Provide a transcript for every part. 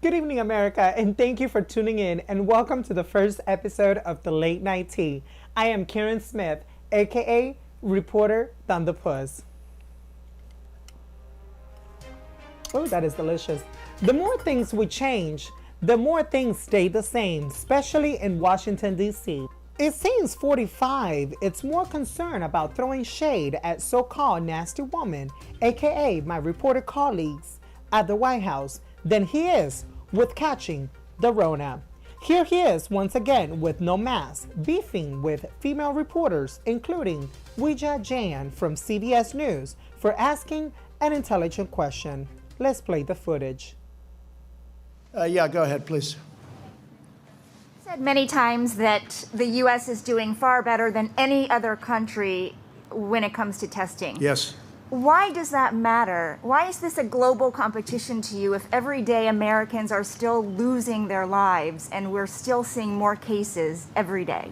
Good evening, America, and thank you for tuning in and welcome to the first episode of The Late Night Tea. I am Karen Smith, aka Reporter Thunderpuss. Oh, that is delicious. The more things we change, the more things stay the same, especially in Washington, D.C. It seems 45 it's more concerned about throwing shade at so-called nasty woman, aka my reporter colleagues at the White House, than he is with catching the Rona. Here he is once again with no mask, beefing with female reporters, including Ouija Jan from CBS News, for asking an intelligent question. Let's play the footage. Yeah, go ahead, please. Said many times that the U.S. is doing far better than any other country when it comes to testing. Yes. Why does that matter? Why is this a global competition to you if every day Americans are still losing their lives and we're still seeing more cases every day?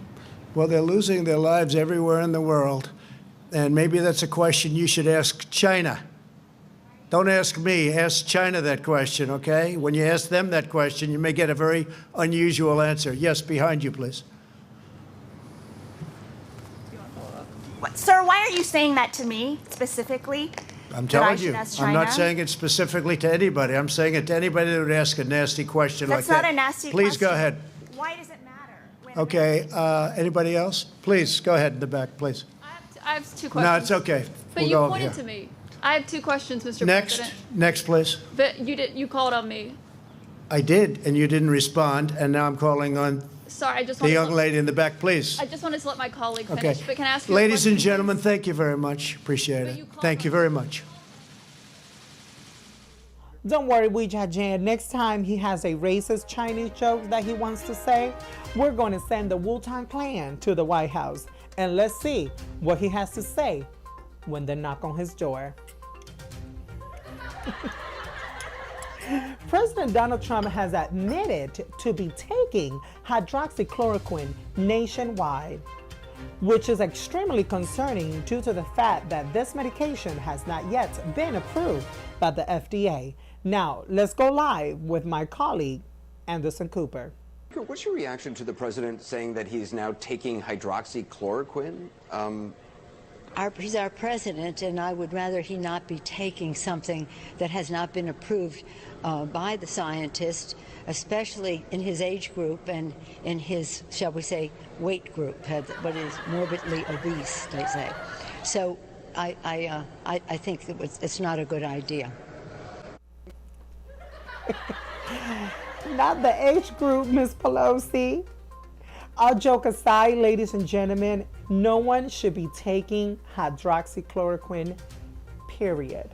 Well, they're losing their lives everywhere in the world, and maybe that's a question you should ask China. Don't ask me, ask China that question, okay? When you ask them that question, you may get a very unusual answer. Yes, behind you, please. Sir, why are you saying that to me specifically? I'm telling you, ask I'm not China? saying it specifically to anybody. I'm saying it to anybody that would ask a nasty question like That's that. not a nasty Please question. go ahead. Why does it matter? when Okay, anybody else? Please, go ahead in the back, please. I have two questions. No, it's okay. But We'll you go pointed here. to me. I have two questions, Mr. Next, President. please. But you called on me. I did, and you didn't respond, and now I'm calling on Sorry, I just the wanted young to, lady in the back, please. I just wanted to let my colleague Okay. finish. But can I ask you a Ladies and question, gentlemen, please? thank you very much. Appreciate But it. you called Thank you on- very much. Don't worry, Ouija Jan. Next time he has a racist Chinese joke that he wants to say, we're going to send the Wu-Tang Clan to the White House. And let's see what he has to say when they knock on his door. President Donald Trump has admitted to be taking hydroxychloroquine nationwide, which is extremely concerning due to the fact that this medication has not yet been approved by the FDA. Now, let's go live with my colleague, Anderson Cooper. What's your reaction to the president saying that he's now taking hydroxychloroquine? He's our president, and I would rather he not be taking something that has not been approved by the scientists, especially in his age group and in his, shall we say, weight group, what is morbidly obese, they say. So I think that it's not a good idea. Not the age group, Miss Pelosi. All joke aside, ladies and gentlemen, no one should be taking hydroxychloroquine, period.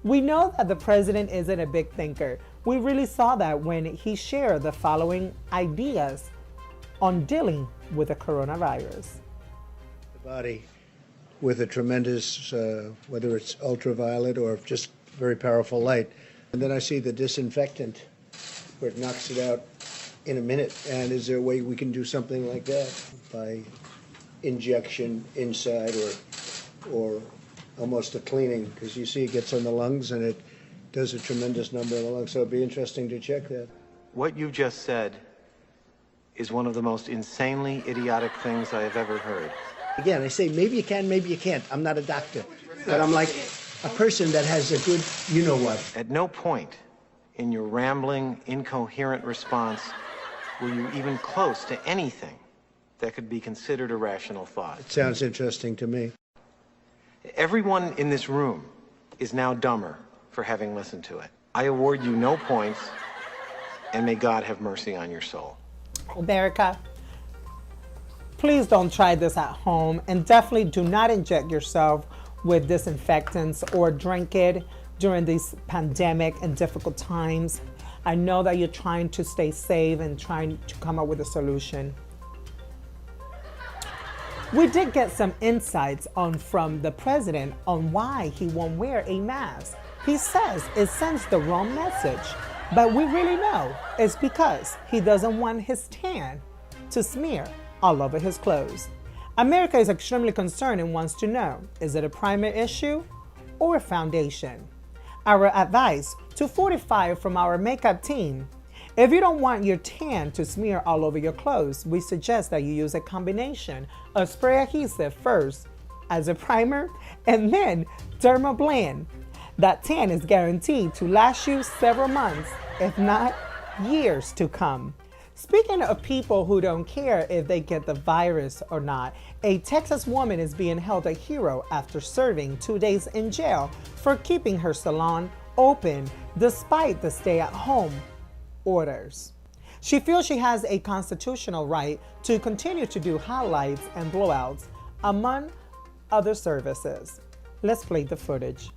We know that the president isn't a big thinker. We really saw that when he shared the following ideas on dealing with the coronavirus. The body with a tremendous, whether it's ultraviolet or just very powerful light. And then I see the disinfectant where it knocks it out in a minute. And is there a way we can do something like that by injection inside or almost a cleaning? Because you see it gets on the lungs and it does a tremendous number in the lungs. So it'd be interesting to check that. What you just said is one of the most insanely idiotic things I have ever heard. Again, I say maybe you can, maybe you can't. I'm not a doctor. But I'm like a person that has a good you-know-what. At no point in your rambling, incoherent response were you even close to anything that could be considered a rational thought. It sounds interesting to me. Everyone in this room is now dumber for having listened to it. I award you no points, and may God have mercy on your soul. America, please don't try this at home, and definitely do not inject yourself with disinfectants or drink it during these pandemic and difficult times. I know that you're trying to stay safe and trying to come up with a solution. We did get some insights from the president on why he won't wear a mask. He says it sends the wrong message, but we really know it's because he doesn't want his tan to smear all over his clothes. America is extremely concerned and wants to know, is it a primary issue or a foundation? Our advice to 45 from our makeup team. If you don't want your tan to smear all over your clothes, we suggest that you use a combination of spray adhesive first as a primer and then Dermablend. That tan is guaranteed to last you several months, if not years to come. Speaking of people who don't care if they get the virus or not, a Texas woman is being held a hero after serving 2 days in jail for keeping her salon open despite the stay-at-home orders. She feels she has a constitutional right to continue to do highlights and blowouts, among other services. Let's play the footage.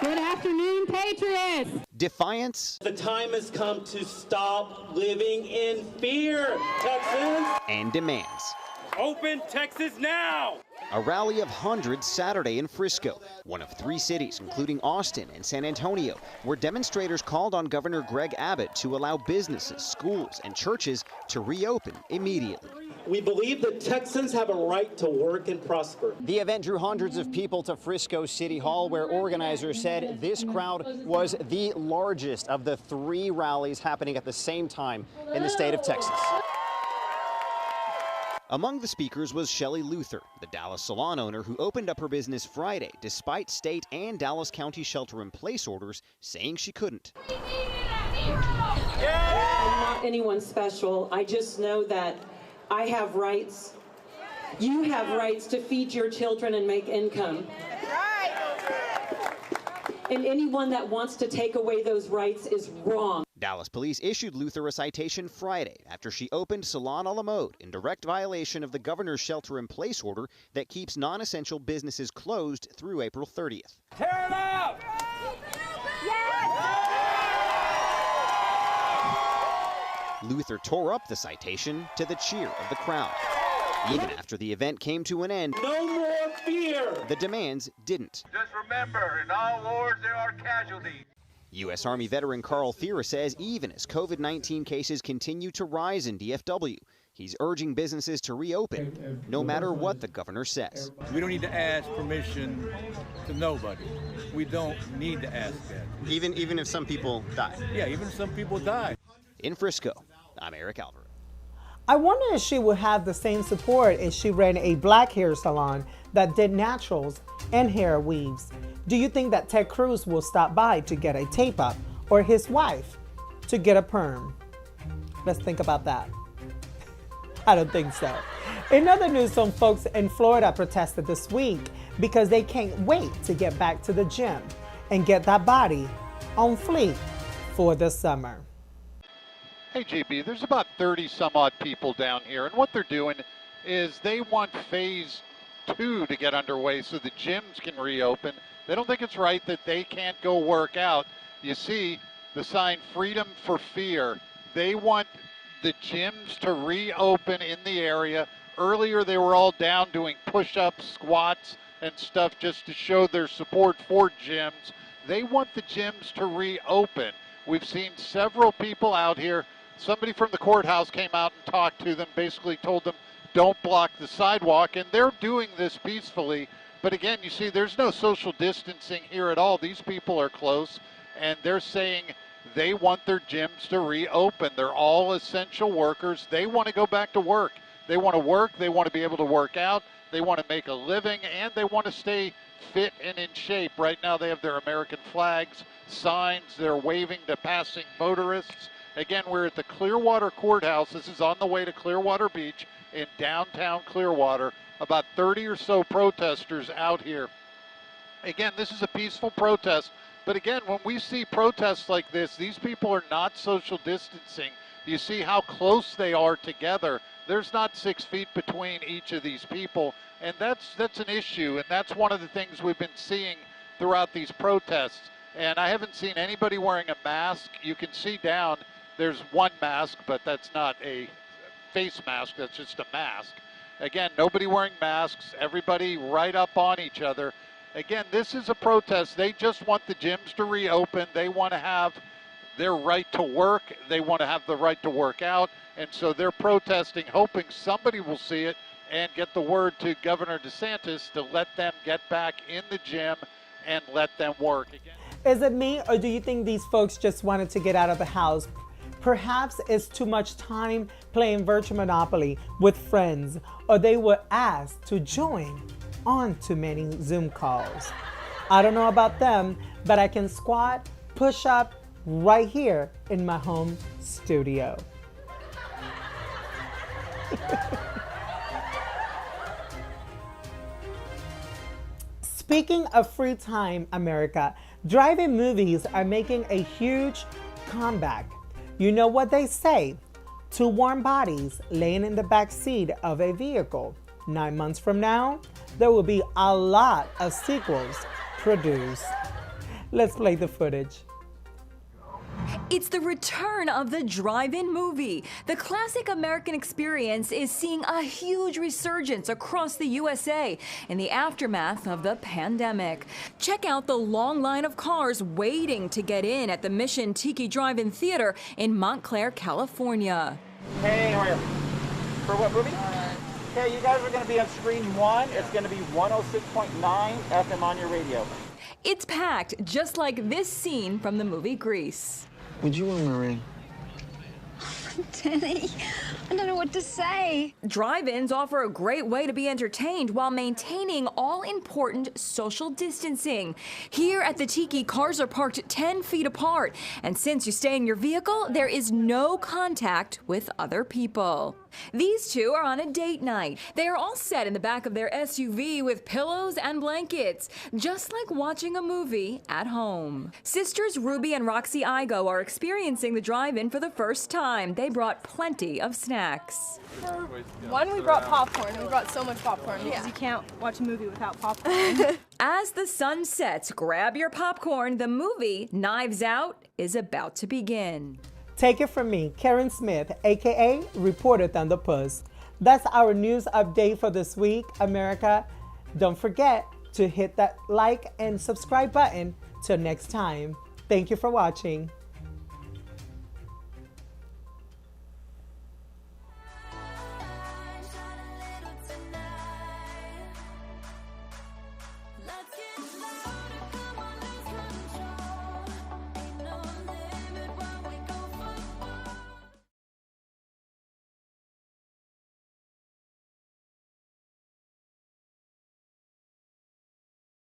Good afternoon, Patriots! Defiance. The time has come to stop living in fear, Texans! And demands. Open Texas now! A rally of hundreds Saturday in Frisco, one of 3 cities, including Austin and San Antonio, where demonstrators called on Governor Greg Abbott to allow businesses, schools, and churches to reopen immediately. We believe that Texans have a right to work and prosper. The event drew hundreds of people to Frisco City Hall, where organizers said this crowd was the largest of the 3 rallies happening at the same time in the state of Texas. Among the speakers was Shelley Luther, the Dallas salon owner who opened up her business Friday despite state and Dallas County shelter-in-place orders saying she couldn't. I'm not anyone special. I just know that I have rights. You have rights to feed your children and make income. And anyone that wants to take away those rights is wrong. Dallas police issued Luther a citation Friday after she opened Salon a la Mode in direct violation of the governor's shelter-in-place order that keeps non-essential businesses closed through April 30th. Tear it up! Luther tore up the citation to the cheer of the crowd. Even after the event came to an end, No more fear! the demands didn't. Just remember, in all wars there are casualties. U.S. Army veteran Carl Thera says even as COVID-19 cases continue to rise in DFW, he's urging businesses to reopen no matter what the governor says. We don't need to ask permission to nobody. We don't need to ask that. Even if some people die. Yeah, even if some people die. In Frisco, I'm Eric Alvarez. I wonder if she would have the same support if she ran a black hair salon that did naturals and hair weaves. Do you think that Ted Cruz will stop by to get a tape-up or his wife to get a perm? Let's think about that. I don't think so. In other news, some folks in Florida protested this week because they can't wait to get back to the gym and get that body on fleek for the summer. Hey, JB, there's about 30 some odd people down here, and what they're doing is they want phase 2 to get underway so the gyms can reopen. They don't think it's right that they can't go work out. You see the sign Freedom for Fear. They want the gyms to reopen in the area. Earlier they were all down doing push-ups, squats, and stuff just to show their support for gyms. They want the gyms to reopen. We've seen several people out here. Somebody from the courthouse came out and talked to them, basically told them, don't block the sidewalk, and they're doing this peacefully. But again, you see, there's no social distancing here at all. These people are close, and they're saying they want their gyms to reopen. They're all essential workers. They want to go back to work. They want to work. They want to be able to work out. They want to make a living, and they want to stay fit and in shape. Right now, they have their American flags, signs. They're waving to passing motorists. Again, we're at the Clearwater Courthouse. This is on the way to Clearwater Beach in downtown Clearwater. About 30 or so protesters out here. Again, this is a peaceful protest. But again, when we see protests like this, these people are not social distancing. You see how close they are together. There's not 6 feet between each of these people. And that's an issue. And that's one of the things we've been seeing throughout these protests. And I haven't seen anybody wearing a mask. You can see down, there's one mask, but that's not a face mask. That's just a mask. Again, nobody wearing masks, everybody right up on each other. Again, this is a protest. They just want the gyms to reopen. They want to have their right to work. They want to have the right to work out. And so they're protesting, hoping somebody will see it and get the word to Governor DeSantis to let them get back in the gym. and let them work. Again, Is it me, or do you think these folks just wanted to get out of the house? Perhaps it's too much time playing virtual Monopoly with friends, or they were asked to join on too many Zoom calls. I don't know about them, but I can squat, push up right here in my home studio. Speaking of free time, America, drive-in movies are making a huge comeback. You know what they say, two warm bodies laying in the back seat of a vehicle. 9 months from now, there will be a lot of sequels produced. Let's play the footage. It's the return of the drive-in movie. The classic American experience is seeing a huge resurgence across the USA in the aftermath of the pandemic. Check out the long line of cars waiting to get in at the Mission Tiki Drive-In Theater in Montclair, California. Hey, how are you? For what movie? Okay, you guys are going to be on screen 1. It's going to be 106.9 FM on your radio. It's packed, just like this scene from the movie Grease. Would you want my ring? Danny, I don't know what to say. Drive-ins offer a great way to be entertained while maintaining all-important social distancing. Here at the Tiki, cars are parked 10 feet apart, and since you stay in your vehicle, there is no contact with other people. These two are on a date night. They are all set in the back of their SUV with pillows and blankets, just like watching a movie at home. Sisters Ruby and Roxy Igo are experiencing the drive-in for the first time. They brought plenty of snacks. One, we brought popcorn. We brought so much popcorn because you can't watch a movie without popcorn. As the sun sets, grab your popcorn. The movie, Knives Out, is about to begin. Take it from me, Karen Smith, aka Reporter Thunderpuss. That's our news update for this week, America. Don't forget to hit that like and subscribe button. Till next time, thank you for watching.